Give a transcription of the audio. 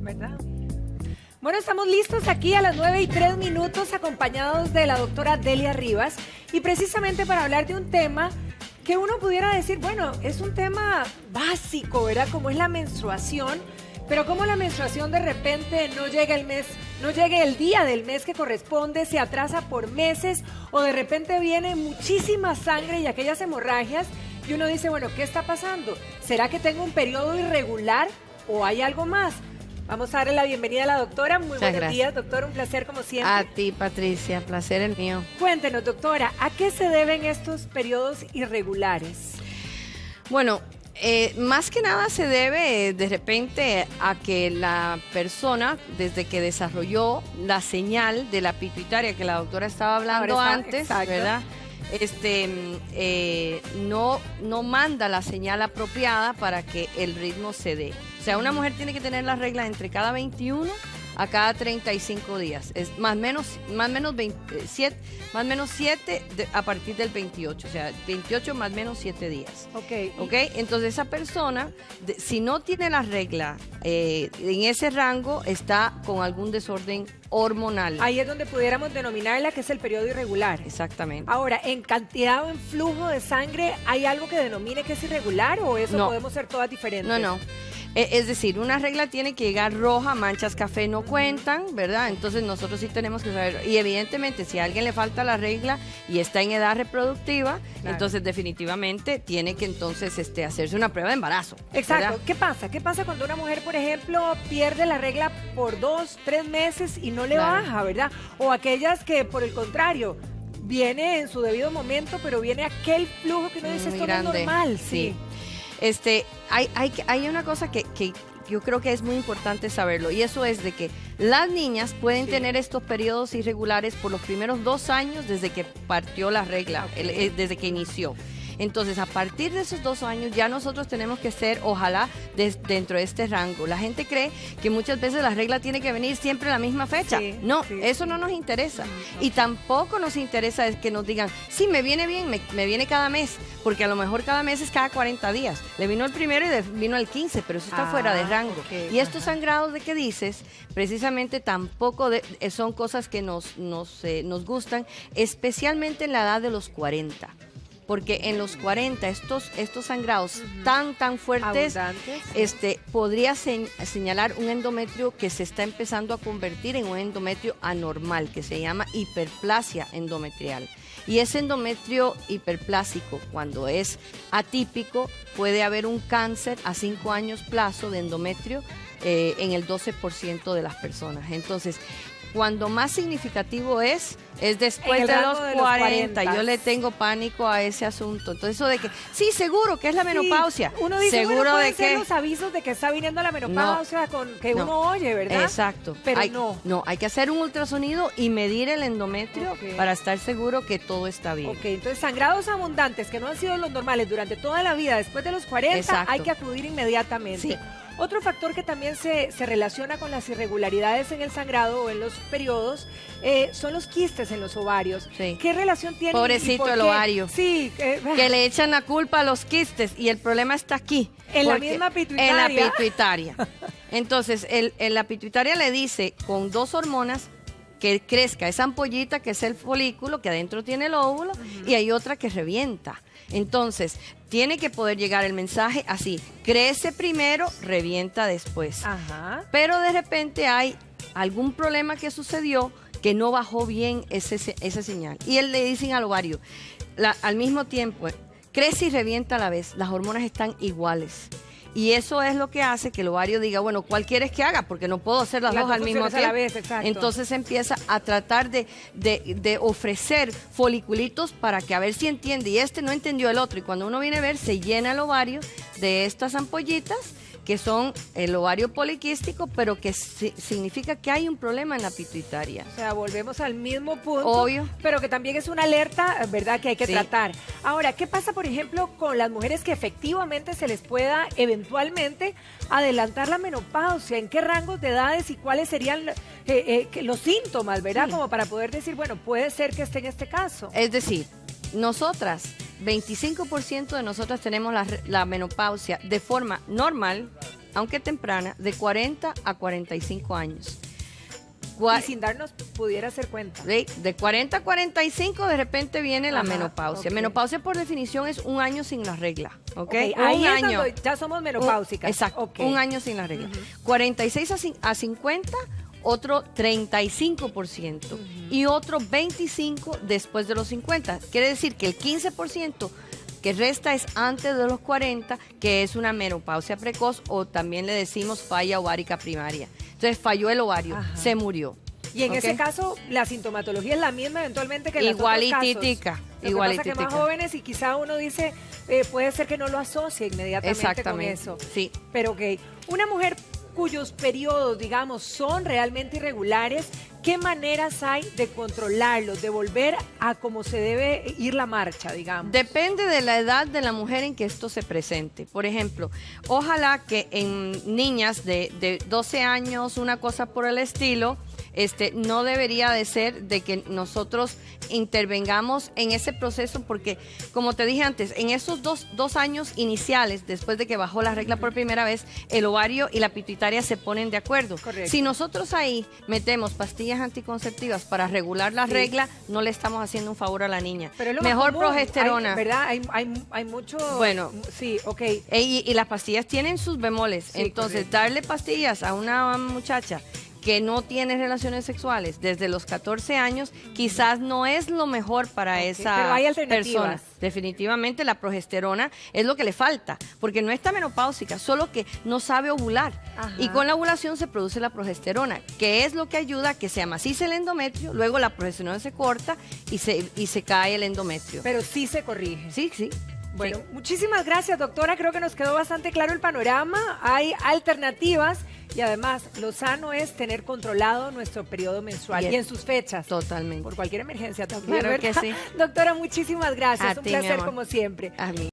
¿Verdad? Bueno, estamos listos aquí a las 9:03 acompañados de la doctora Delia Rivas y precisamente para hablar de un tema que uno pudiera decir, bueno, es un tema básico, ¿verdad? Como es la menstruación, pero como la menstruación de repente no llega el mes, no llega el día del mes que corresponde, se atrasa por meses o de repente viene muchísima sangre y aquellas hemorragias y uno dice, bueno, ¿qué está pasando? ¿Será que tengo un periodo irregular o hay algo más? Vamos a darle la bienvenida a la doctora. Muy buenos días, doctora. Un placer como siempre. A ti, Patricia. Placer el mío. Cuéntenos, doctora, ¿a qué se deben estos periodos irregulares? Bueno, más que nada se debe de repente a que la persona, desde que desarrolló la señal de la pituitaria que la doctora estaba hablando antes, exacto, ¿verdad? No manda la señal apropiada para que el ritmo se dé. O sea, una mujer tiene que tener la regla entre cada 21 a cada 35 días. Es más menos 7 a partir del 28. O sea, 28 más menos 7 días. Ok. Entonces esa persona, si no tiene la regla en ese rango, está con algún desorden hormonal. Ahí es donde pudiéramos denominarla que es el periodo irregular. Exactamente. Ahora, ¿en cantidad o en flujo de sangre hay algo que denomine que es irregular o eso no, podemos ser todas diferentes? No. Es decir, una regla tiene que llegar roja, manchas café no cuentan, ¿verdad? Entonces nosotros sí tenemos que saber. Y evidentemente, si a alguien le falta la regla y está en edad reproductiva, claro, entonces definitivamente tiene que entonces hacerse una prueba de embarazo. Exacto. ¿Verdad? ¿Qué pasa? ¿Qué pasa cuando una mujer, por ejemplo, pierde la regla por 2, 3 meses y no le baja, ¿verdad? O aquellas que, por el contrario, viene en su debido momento, pero viene aquel flujo que uno dice, esto no es normal. Sí. Hay una cosa que yo creo que es muy importante saberlo, y eso es de que las niñas pueden tener estos periodos irregulares por los primeros 2 años desde que partió la regla, desde que inició. Entonces, a partir de esos 2 años ya nosotros tenemos que ser, ojalá, dentro de este rango. La gente cree que muchas veces la regla tiene que venir siempre a la misma fecha. Eso no nos interesa. Y tampoco nos interesa que nos digan, sí, me viene bien, me viene cada mes, porque a lo mejor cada mes es cada 40 días. Le vino el primero y vino el 15, pero eso está fuera de rango. Y estos sangrados de que dices, precisamente tampoco son cosas que nos gustan, especialmente en la edad de los 40. Porque en los 40 estos sangrados tan fuertes, podría señalar un endometrio que se está empezando a convertir en un endometrio anormal, que se llama hiperplasia endometrial. Y ese endometrio hiperplásico, cuando es atípico, puede haber un cáncer a 5 años plazo de endometrio en el 12% de las personas. Entonces, cuando más significativo es después de los 40. Yo le tengo pánico a ese asunto. Entonces, eso de que, sí, seguro que es la menopausia. Uno dice, seguro bueno, pueden de ser que los avisos de que está viniendo la menopausia uno oye, ¿verdad? Exacto. Pero hay que hacer un ultrasonido y medir el endometrio para estar seguro que todo está bien. Entonces sangrados abundantes que no han sido los normales durante toda la vida, después de los 40, hay que acudir inmediatamente. Sí. Otro factor que también se relaciona con las irregularidades en el sangrado o en los periodos son los quistes en los ovarios. Sí. ¿Qué relación tienen? Pobrecito el ovario. Sí. Que le echan la culpa a los quistes y el problema está aquí. En la misma pituitaria. En la pituitaria. Entonces, la pituitaria le dice con 2 hormonas que crezca esa ampollita que es el folículo, que adentro tiene el óvulo, y hay otra que revienta. Entonces, tiene que poder llegar el mensaje así, crece primero, revienta después. Pero de repente hay algún problema que sucedió que no bajó bien esa señal. Y él le dicen al ovario, al mismo tiempo, crece y revienta a la vez, las hormonas están iguales. Y eso es lo que hace que el ovario diga, bueno, ¿cuál quieres que haga? Porque no puedo hacer las dos al mismo tiempo. Entonces empieza a tratar de ofrecer foliculitos para que a ver si entiende. Y no entendió el otro. Y cuando uno viene a ver, se llena el ovario de estas ampollitas que son el ovario poliquístico, pero que significa que hay un problema en la pituitaria. O sea, volvemos al mismo punto, obvio, pero que también es una alerta, ¿verdad?, que hay que tratar. Ahora, ¿qué pasa, por ejemplo, con las mujeres que efectivamente se les pueda eventualmente adelantar la menopausia? ¿En qué rangos de edades y cuáles serían los síntomas, ¿verdad? Como para poder decir, bueno, puede ser que esté en este caso. Es decir, nosotras, 25% de nosotras tenemos la menopausia de forma normal, aunque temprana, de 40 a 45 años. Y sin darnos pudiera hacer cuenta. De 40 a 45 de repente viene la menopausia. Okay. Menopausia por definición es un año sin la regla, ¿ok? Ahí un es año. cuando ya somos menopáusicas. Exacto, un año sin la regla. 46 a 50, otro 35% y otro 25% después de los 50. Quiere decir que el 15% que resta es antes de los 40, que es una menopausia precoz o también le decimos falla ovárica primaria. Entonces falló el ovario, se murió. Y en ese caso, la sintomatología es la misma eventualmente que en los otros casos. Igualitítica. Lo que pasa que más jóvenes y quizá uno dice, puede ser que no lo asocie inmediatamente con eso. Sí. Pero ok, una mujer cuyos periodos, digamos, son realmente irregulares, ¿qué maneras hay de controlarlos, de volver a cómo se debe ir la marcha, digamos? Depende de la edad de la mujer en que esto se presente. Por ejemplo, ojalá que en niñas de 12 años, una cosa por el estilo, no debería de ser de que nosotros intervengamos en ese proceso porque, como te dije antes, en esos dos años iniciales, después de que bajó la regla por primera vez, el ovario y la pituitaria se ponen de acuerdo. Correcto. Si nosotros ahí metemos pastillas anticonceptivas para regular la regla, no le estamos haciendo un favor a la niña. Pero es lo mejor más común, progesterona. ¿Verdad? Hay mucho... Bueno. Sí, ok. Y las pastillas tienen sus bemoles. Sí, entonces, darle pastillas a una muchacha que no tiene relaciones sexuales desde los 14 años, quizás no es lo mejor para esa pero hay alternativas. persona. Definitivamente la progesterona es lo que le falta, porque no está menopáusica, solo que no sabe ovular. Y con la ovulación se produce la progesterona, que es lo que ayuda a que se amacice el endometrio, luego la progesterona se corta y se cae el endometrio. Pero sí se corrige. Sí. Bueno, muchísimas gracias, doctora. Creo que nos quedó bastante claro el panorama. Hay alternativas y además lo sano es tener controlado nuestro periodo menstrual y en sus fechas. Totalmente. Por cualquier emergencia también, Claro ¿verdad? que sí. Doctora, muchísimas gracias. A Un ti, placer mi amor. como siempre. A mí.